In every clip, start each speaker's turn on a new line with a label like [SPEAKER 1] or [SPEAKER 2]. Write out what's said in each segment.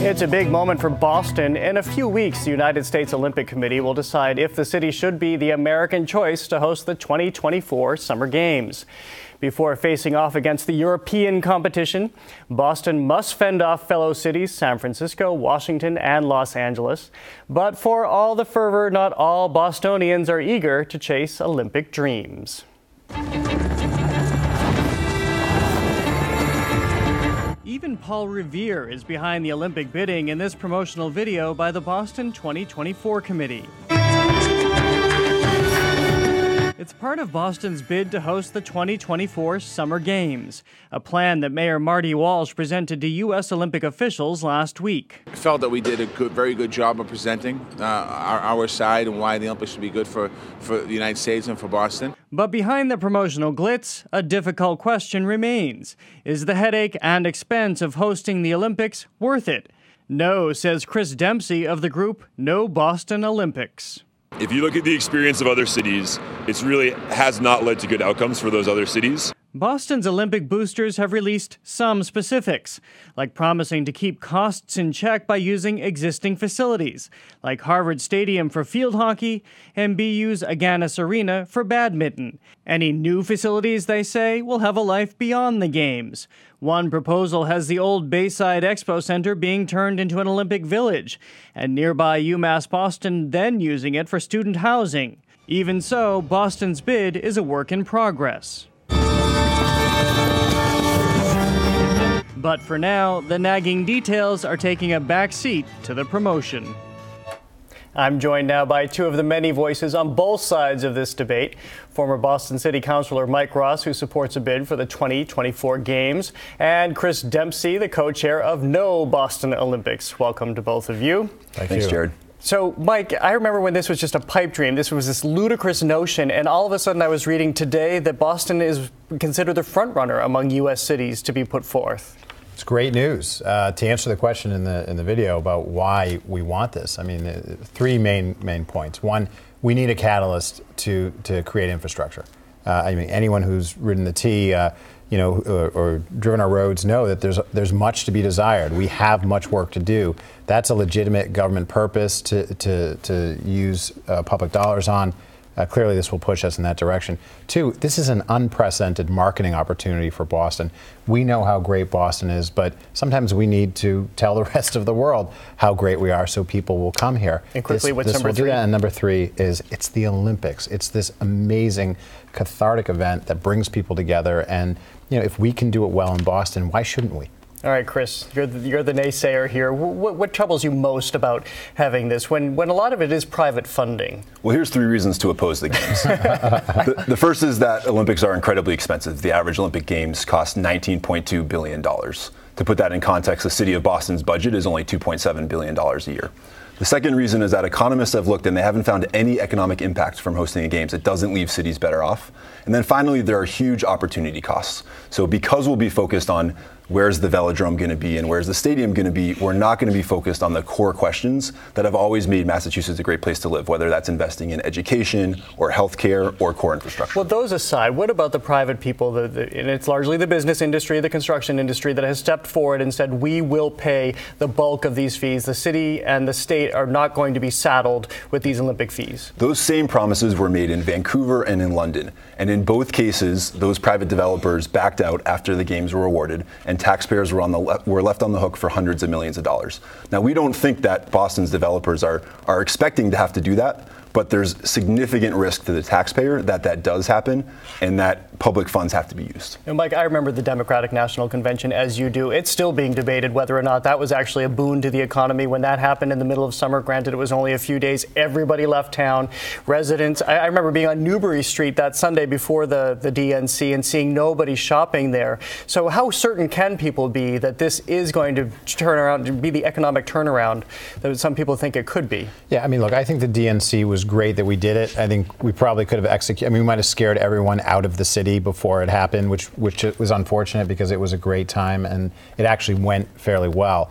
[SPEAKER 1] It's a big moment for Boston. In a few weeks, the United States Olympic Committee will decide if the city should be the American choice to host the 2024 Summer Games. Before facing off against the European competition, Boston must fend off fellow cities San Francisco, Washington, and Los Angeles. But for all the fervor, not all Bostonians are eager to chase Olympic dreams. Even Paul Revere is behind the Olympic bidding in this promotional video by the Boston 2024 Committee. It's part of Boston's bid to host the 2024 Summer Games, a plan that Mayor Marty Walsh presented to U.S. Olympic officials last week.
[SPEAKER 2] I felt that we did a very good job of presenting our side and why the Olympics would be good for the United States and for Boston.
[SPEAKER 1] But behind the promotional glitz, a difficult question remains. Is the headache and expense of hosting the Olympics worth it? No, says Chris Dempsey of the group No Boston Olympics.
[SPEAKER 3] If you look at the experience of other cities, it really has not led to good outcomes for those other cities.
[SPEAKER 1] Boston's Olympic boosters have released some specifics, like promising to keep costs in check by using existing facilities, like Harvard Stadium for field hockey and BU's Agganis Arena for badminton. Any new facilities, they say, will have a life beyond the Games. One proposal has the old Bayside Expo Center being turned into an Olympic village, and nearby UMass Boston then using it for student housing. Even so, Boston's bid is a work in progress. But for now, the nagging details are taking a back seat to the promotion. I'm joined now by two of the many voices on both sides of this debate. Former Boston City Councilor Mike Ross, who supports a bid for the 2024 Games, and Chris Dempsey, the co-chair of No Boston Olympics. Welcome to both of you.
[SPEAKER 4] Thanks, Jared.
[SPEAKER 1] So, Mike, I remember when this was just a pipe dream. This was this ludicrous notion, and all of a sudden I was reading today that Boston is considered the front runner among U.S. cities to be put forth.
[SPEAKER 4] It's great news. To answer the question in the video about why we want this, I mean, three main points. One, we need a catalyst to create infrastructure. I mean, anyone who's ridden the T, or driven our roads know that there's much to be desired. We have much work to do. That's a legitimate government purpose to use public dollars on. Clearly, this will push us in that direction. Two, this is an unprecedented marketing opportunity for Boston. We know how great Boston is, but sometimes we need to tell the rest of the world how great we are so people will come here.
[SPEAKER 1] And quickly, what's number three?
[SPEAKER 4] And number three is it's the Olympics. It's this amazing, cathartic event that brings people together. And if we can do it well in Boston, why shouldn't we?
[SPEAKER 1] All right, Chris, you're the naysayer here. What troubles you most about having this when a lot of it is private funding?
[SPEAKER 5] Well, here's three reasons to oppose the Games. The first is that Olympics are incredibly expensive. The average Olympic Games cost $19.2 billion. To put that in context, the city of Boston's budget is only $2.7 billion a year. The second reason is that economists have looked and they haven't found any economic impact from hosting the Games. It doesn't leave cities better off. And then finally, there are huge opportunity costs. So because we'll be focused on where's the velodrome going to be and where's the stadium going to be, we're not going to be focused on the core questions that have always made Massachusetts a great place to live, whether that's investing in education or healthcare or core infrastructure.
[SPEAKER 1] Well, those aside, what about the private people, and it's largely the business industry, the construction industry, that has stepped forward and said, we will pay the bulk of these fees. The city and the state are not going to be saddled with these Olympic fees.
[SPEAKER 5] Those same promises were made in Vancouver and in London. And in both cases, those private developers backed out after the Games were awarded, and taxpayers were left on the hook for hundreds of millions of dollars. Now, we don't think that Boston's developers are expecting to have to do that, but there's significant risk to the taxpayer that does happen and that public funds have to be used.
[SPEAKER 1] And Mike, I remember the Democratic National Convention, as you do. It's still being debated whether or not that was actually a boon to the economy when that happened in the middle of summer. Granted, it was only a few days. Everybody left town. Residents, I remember being on Newbury Street that Sunday before the DNC and seeing nobody shopping there. So how certain can people be that this is going to turn around, to be the economic turnaround that some people think it could be?
[SPEAKER 4] Yeah, I mean, look, I think the DNC was great that we did it. I think we probably could have executed. I mean, we might have scared everyone out of the city before it happened, which was unfortunate because it was a great time and it actually went fairly well.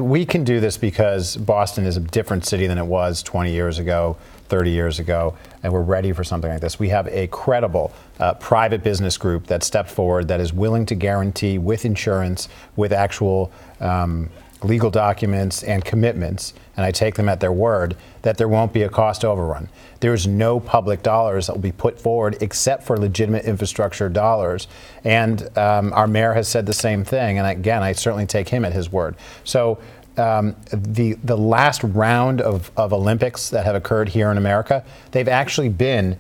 [SPEAKER 4] We can do this because Boston is a different city than it was 20 years ago, 30 years ago, and we're ready for something like this. We have a credible private business group that stepped forward that is willing to guarantee with insurance, with actual legal documents, and commitments, and I take them at their word, that there won't be a cost overrun. There's no public dollars that will be put forward except for legitimate infrastructure dollars. And our mayor has said the same thing. And again, I certainly take him at his word. So the last round of Olympics that have occurred here in America, they've actually been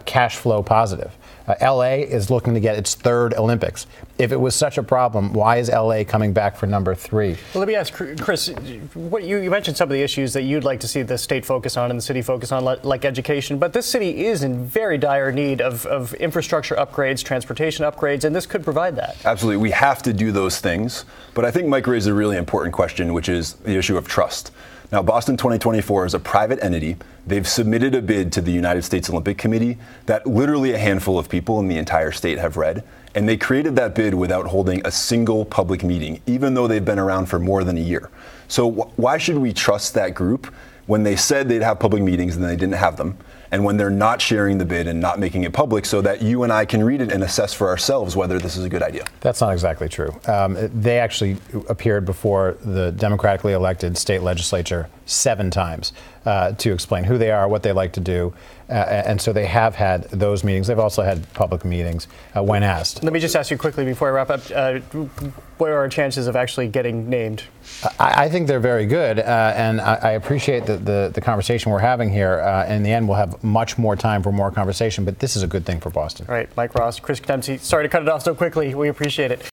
[SPEAKER 4] cash flow positive. LA is looking to get its third Olympics. If it was such a problem, why is LA coming back for number 3?
[SPEAKER 1] Well, let me ask Chris, you mentioned some of the issues that you'd like to see the state focus on and the city focus on, like education, but this city is in very dire need of infrastructure upgrades, transportation upgrades, and this could provide that.
[SPEAKER 5] Absolutely. We have to do those things. But I think Mike raised a really important question, which is the issue of trust. Now, Boston 2024 is a private entity. They've submitted a bid to the United States Olympic Committee that literally a handful of people in the entire state have read. And they created that bid without holding a single public meeting, even though they've been around for more than a year. So why should we trust that group when they said they'd have public meetings and they didn't have them? And when they're not sharing the bid and not making it public so that you and I can read it and assess for ourselves whether this is a good idea?
[SPEAKER 4] That's not exactly true. They actually appeared before the democratically elected state legislature 7 times to explain who they are, what they like to do. And so they have had those meetings. They've also had public meetings when asked.
[SPEAKER 1] Let me just ask you quickly before I wrap up, what are our chances of actually getting named?
[SPEAKER 4] I think they're very good, and I appreciate the conversation we're having here. In the end, we'll have much more time for more conversation, but this is a good thing for Boston.
[SPEAKER 1] All right, Mike Ross, Chris Dempsey, sorry to cut it off so quickly. We appreciate it.